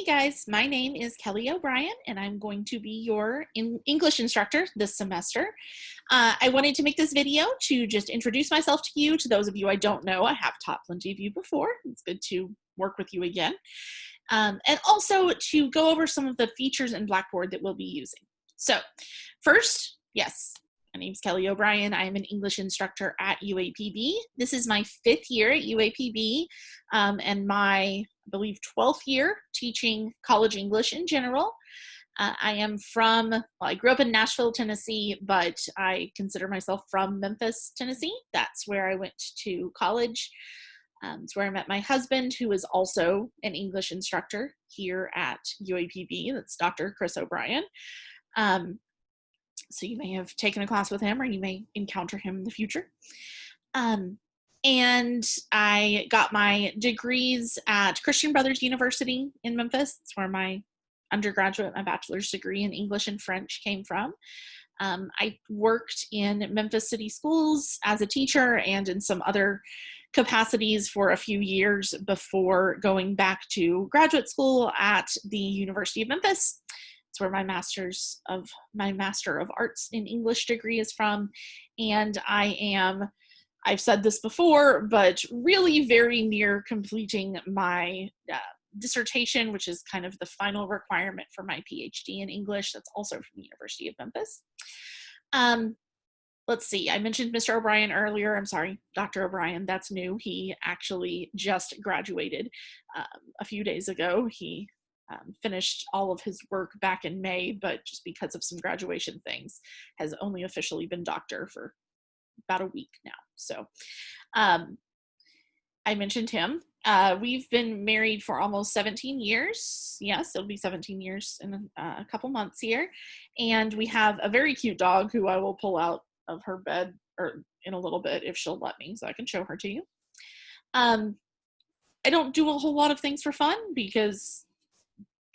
Hey guys, my name is Kelli O'Brien and I'm going to be your English instructor this semester. I wanted to make this video to just introduce myself to you. To those of you I don't know, I have taught plenty of you before. It's good to work with you again. And also to go over some of the features in Blackboard that we'll be using. So first, yes, my name's Kelli O'Brien. I am an English instructor at UAPB. This is my 5th year at UAPB and my, I believe, 12th year teaching college English in general. I grew up in Nashville, Tennessee, but I consider myself from Memphis, Tennessee. That's where I went to college. It's where I met my husband, who is also an English instructor here at UAPB. That's Dr. Chris O'Brien. So you may have taken a class with him or you may encounter him in the future. And I got my degrees at Christian Brothers University in Memphis. It's where my undergraduate, my bachelor's degree in English and French came from. I worked in Memphis City Schools as a teacher and in some other capacities for a few years before going back to graduate school at the University of Memphis. It's where my Master of Arts in English degree is from. And I've said this before, but really very near completing my dissertation, which is kind of the final requirement for my PhD in English. That's also from the University of Memphis. Let's see, I mentioned Mr. O'Brien earlier. I'm sorry, Dr. O'Brien, that's new. He actually just graduated a few days ago. He finished all of his work back in May, but just because of some graduation things, has only officially been doctor for about a week now. So I mentioned him. We've been married for almost 17 years. Yes, it'll be 17 years in a couple months here. And we have a very cute dog who I will pull out of her bed or in a little bit if she'll let me, so I can show her to you. I don't do a whole lot of things for fun because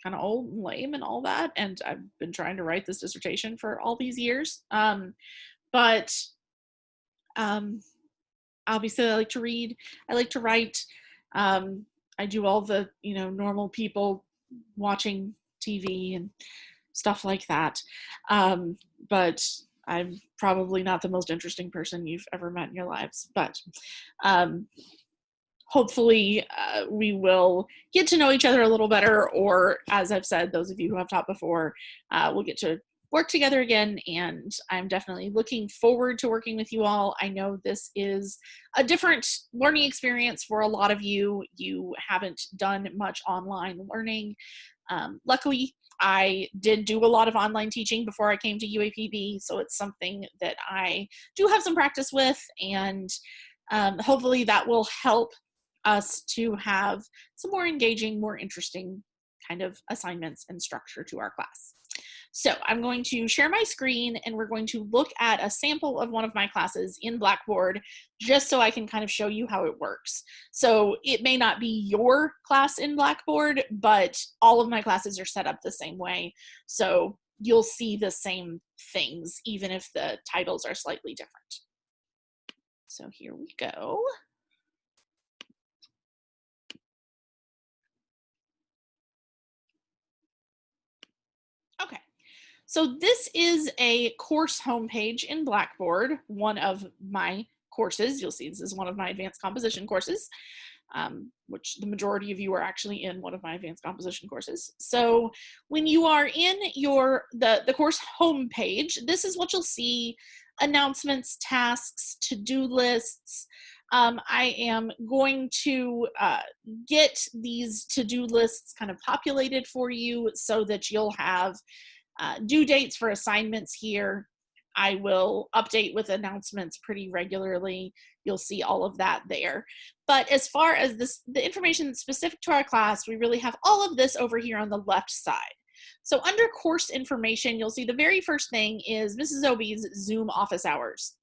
kind of old and lame and all that, and I've been trying to write this dissertation for all these years. But obviously I like to read, I like to write. I do all the, normal people watching TV and stuff like that. But I'm probably not the most interesting person you've ever met in your lives, but hopefully we will get to know each other a little better, or as I've said, those of you who have taught before, we'll get to work together again, and I'm definitely looking forward to working with you all. I know this is a different learning experience for a lot of you. You haven't done much online learning. Luckily, I did do a lot of online teaching before I came to UAPB, so it's something that I do have some practice with, and hopefully that will help us to have some more engaging, more interesting kind of assignments and structure to our class. So I'm going to share my screen and we're going to look at a sample of one of my classes in Blackboard just so I can kind of show you how it works. So it may not be your class in Blackboard, but all of my classes are set up the same way. So you'll see the same things even if the titles are slightly different. So here we go. Okay. So this is a course homepage in Blackboard, one of my courses. You'll see this is one of my advanced composition courses, which the majority of you are actually in one of my advanced composition courses. So when you are in the course homepage, this is what you'll see: announcements, tasks, to-do lists. I am going to get these to-do lists kind of populated for you so that you'll have due dates for assignments here. I will update with announcements pretty regularly. You'll see all of that there. But as far as the information specific to our class, we really have all of this over here on the left side. So under course information, you'll see the very first thing is Mrs. Obie's Zoom office hours.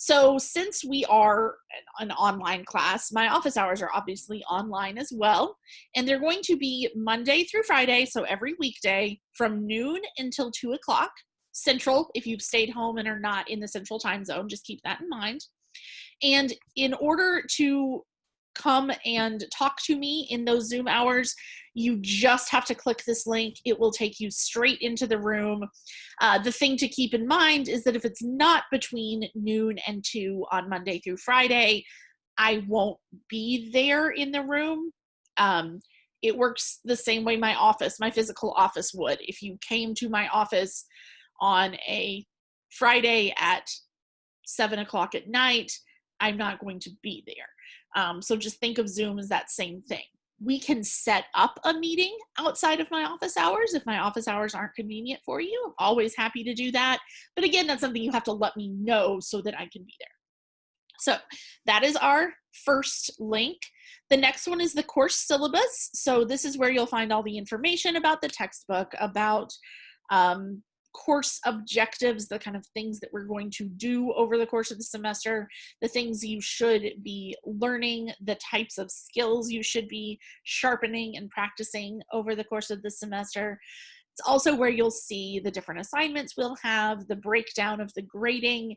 So since we are an online class, my office hours are obviously online as well. And they're going to be Monday through Friday, so every weekday from noon until 2 o'clock Central. If you've stayed home and are not in the Central time zone, just keep that in mind. And in order to come and talk to me in those Zoom hours, you just have to click this link. It will take you straight into the room. The thing to keep in mind is that if it's not between noon and 2 on Monday through Friday, I won't be there in the room. It works the same way my physical office would. If you came to my office on a Friday at 7 o'clock at night, I'm not going to be there. So just think of Zoom as that same thing. We can set up a meeting outside of my office hours if my office hours aren't convenient for you. I'm always happy to do that. But again, that's something you have to let me know so that I can be there. So that is our first link. The next one is the course syllabus. So this is where you'll find all the information about the textbook, about course objectives, the kind of things that we're going to do over the course of the semester, the things you should be learning, the types of skills you should be sharpening and practicing over the course of the semester. It's also where you'll see the different assignments we'll have, the breakdown of the grading,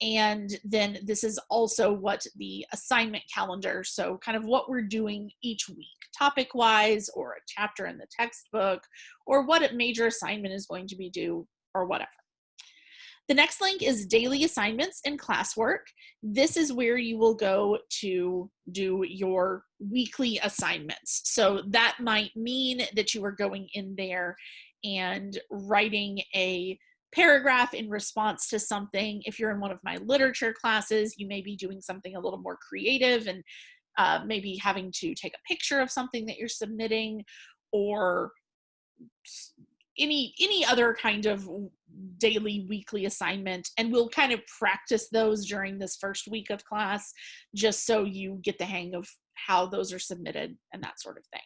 and then this is also what the assignment calendar, so kind of what we're doing each week, topic-wise, or a chapter in the textbook, or what a major assignment is going to be due, or whatever. The next link is daily assignments and classwork. This is where you will go to do your weekly assignments. So that might mean that you are going in there and writing a paragraph in response to something. If you're in one of my literature classes, you may be doing something a little more creative and maybe having to take a picture of something that you're submitting, or any other kind of daily, weekly assignment. And we'll kind of practice those during this first week of class, just so you get the hang of how those are submitted and that sort of thing.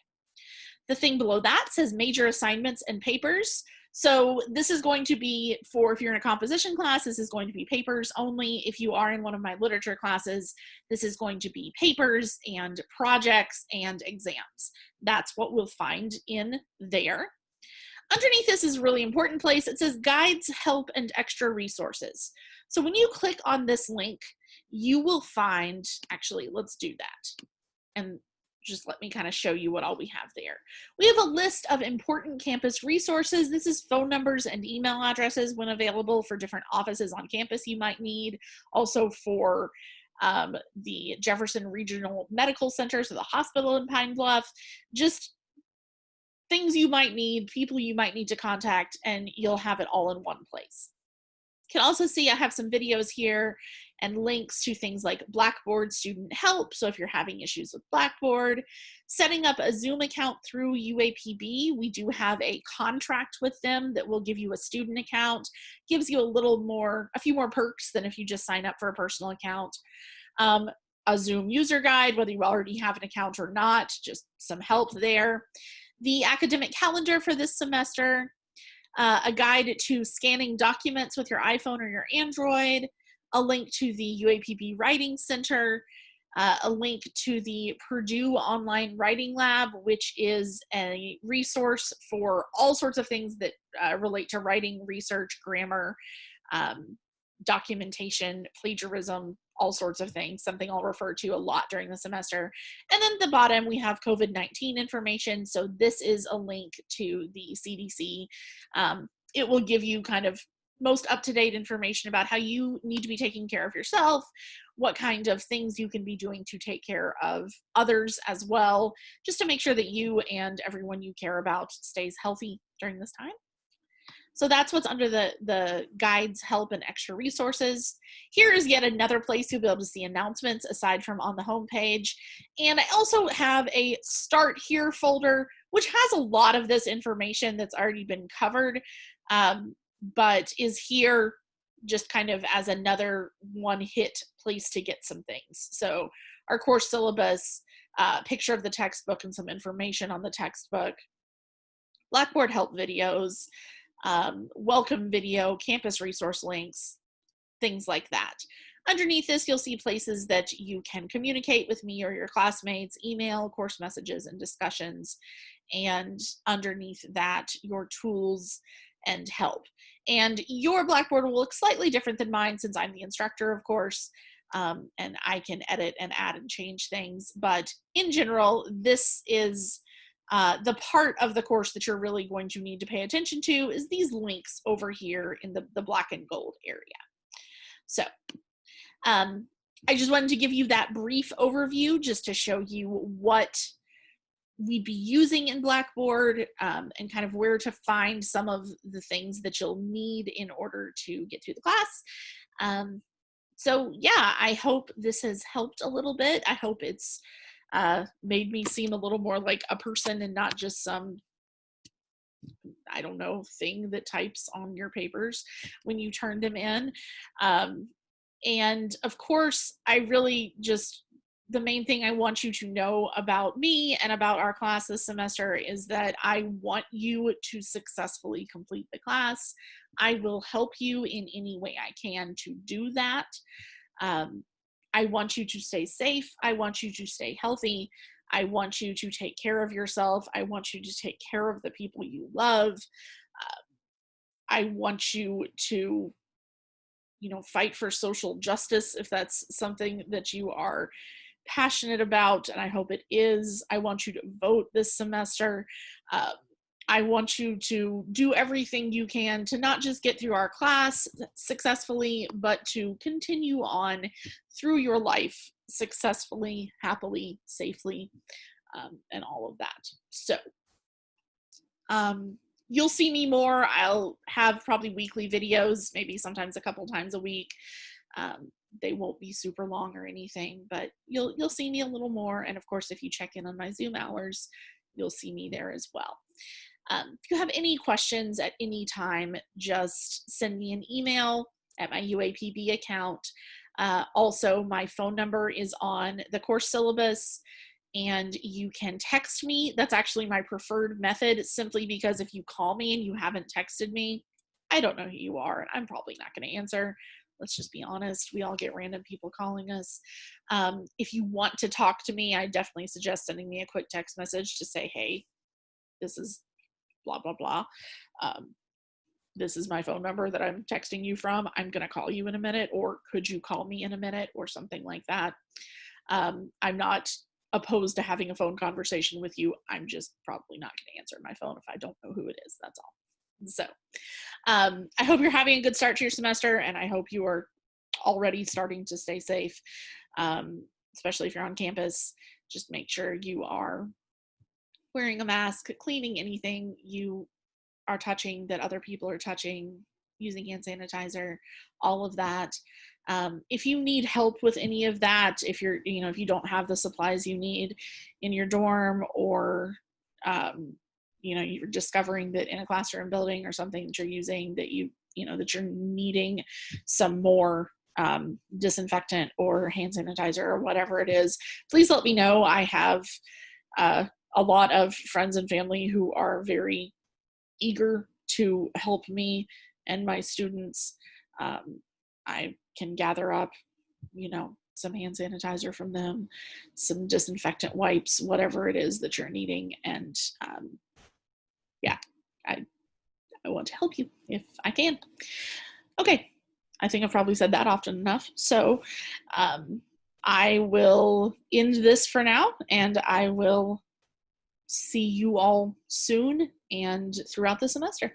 The thing below that says major assignments and papers. So this is going to be for, if you're in a composition class, this is going to be papers only. If you are in one of my literature classes, this is going to be papers and projects and exams. That's what we'll find in there. Underneath this is a really important place. It says guides, help, and extra resources. So when you click on this link, you will find, actually, let's do that. And just let me kind of show you what all we have there. We have a list of important campus resources. This is phone numbers and email addresses when available for different offices on campus you might need. Also for the Jefferson Regional Medical Center, so the hospital in Pine Bluff. Just things you might need, people you might need to contact, and you'll have it all in one place. You can also see I have some videos here and links to things like Blackboard student help. So if you're having issues with Blackboard, setting up a Zoom account through UAPB, we do have a contract with them that will give you a student account, gives you a few more perks than if you just sign up for a personal account. A Zoom user guide, whether you already have an account or not, just some help there. The academic calendar for this semester, a guide to scanning documents with your iPhone or your Android, a link to the UAPB Writing Center, a link to the Purdue Online Writing Lab, which is a resource for all sorts of things that relate to writing, research, grammar, documentation, plagiarism, all sorts of things, something I'll refer to a lot during the semester. And then at the bottom, we have COVID-19 information. So this is a link to the CDC. It will give you kind of most up-to-date information about how you need to be taking care of yourself, what kind of things you can be doing to take care of others as well, just to make sure that you and everyone you care about stays healthy during this time. So that's what's under the guides, help, and extra resources. Here is yet another place you'll be able to see announcements aside from on the home page. And I also have a Start Here folder, which has a lot of this information that's already been covered, but is here just kind of as another one-hit place to get some things. So our course syllabus, picture of the textbook and some information on the textbook, Blackboard help videos, welcome video, campus resource links, things like that. Underneath this, you'll see places that you can communicate with me or your classmates, email, course messages, and discussions. And underneath that, your tools and help. And your Blackboard will look slightly different than mine since I'm the instructor, of course. and I can edit and add and change things. But in general, this is the part of the course that you're really going to need to pay attention to is these links over here in the black and gold area. So I just wanted to give you that brief overview just to show you what we'd be using in Blackboard and kind of where to find some of the things that you'll need in order to get through the class. So yeah, I hope this has helped a little bit. I hope it's made me seem a little more like a person and not just some, I don't know, thing that types on your papers when you turn them in. And of course, I really just, the main thing I want you to know about me and about our class this semester is that I want you to successfully complete the class. I will help you in any way I can to do that. I want you to stay safe. I want you to stay healthy. I want you to take care of yourself. I want you to take care of the people you love. I want you to, fight for social justice if that's something that you are passionate about, and I hope it is. I want you to vote this semester. I want you to do everything you can to not just get through our class successfully, but to continue on through your life successfully, happily, safely, and all of that. So you'll see me more. I'll have probably weekly videos, maybe sometimes a couple times a week. They won't be super long or anything, but you'll see me a little more. And of course, if you check in on my Zoom hours, you'll see me there as well. If you have any questions at any time, just send me an email at my UAPB account. Also, my phone number is on the course syllabus, and you can text me. That's actually my preferred method, simply because if you call me and you haven't texted me, I don't know who you are, and I'm probably not going to answer. Let's just be honest. We all get random people calling us. If you want to talk to me, I definitely suggest sending me a quick text message to say, hey, this is blah, blah, blah. This is my phone number that I'm texting you from. I'm going to call you in a minute, or could you call me in a minute, or something like that. I'm not opposed to having a phone conversation with you. I'm just probably not going to answer my phone if I don't know who it is. That's all. So I hope you're having a good start to your semester, and I hope you are already starting to stay safe, especially if you're on campus. Just make sure you are wearing a mask, cleaning anything you are touching that other people are touching, using hand sanitizer, all of that. If you need help with any of that, if you're, if you don't have the supplies you need in your dorm, or you're discovering that in a classroom building or something that you're using that that you're needing some more disinfectant or hand sanitizer or whatever it is, please let me know. I have a lot of friends and family who are very eager to help me and my students. I can gather up, some hand sanitizer from them, some disinfectant wipes, whatever it is that you're needing. And yeah, I want to help you if I can. Okay, I think I've probably said that often enough. So I will end this for now, and I will see you all soon and throughout the semester.